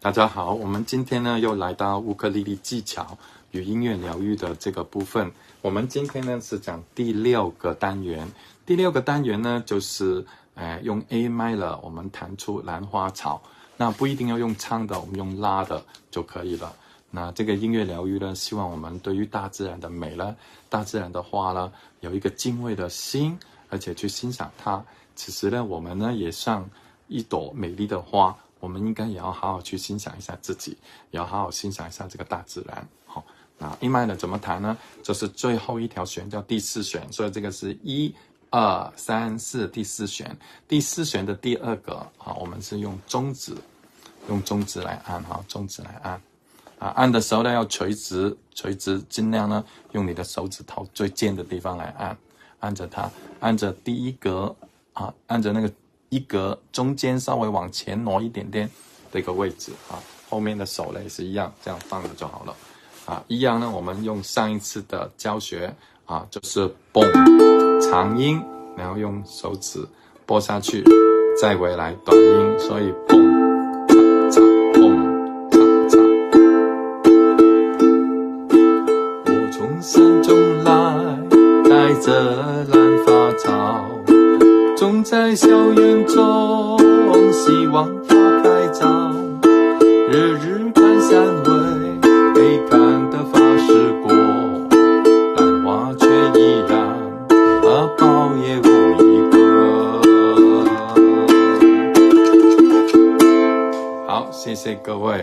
大家好，我们今天呢又来到乌克丽丽技巧与音乐疗愈的这个部分。我们今天呢是讲第6个单元。第6个单元呢就是用 A minor 我们弹出兰花草，那不一定要用唱的，我们用拉的就可以了。那这个音乐疗愈呢，希望我们对于大自然的美呢，大自然的花呢，有一个敬畏的心，而且去欣赏它。其实呢，我们呢也像一朵美丽的花，我们应该也要好好去欣赏一下自己，也要好好欣赏一下这个大自然。好，那 A minor 怎么弹呢？就是最后一条弦叫第4弦，所以这个是1、2、3、4第4弦。第4弦的第2个，好，我们是用中指来按，好，中指来按。按的时候呢要垂直，尽量呢用你的手指头最尖的地方来按着它，按着第一格按着那个一格中间稍微往前挪一点点这个位置后面的手呢也是一样，这样放着就好了一样呢，我们用上一次的教学就是蹦长音，然后用手指拨下去，再回来短音，所以蹦嚓嚓蹦。从山中来，带着兰花草，种在校园中，希望花开早。日日看三味，被看得发誓过，兰花却依然苞也无一个。好，谢谢各位。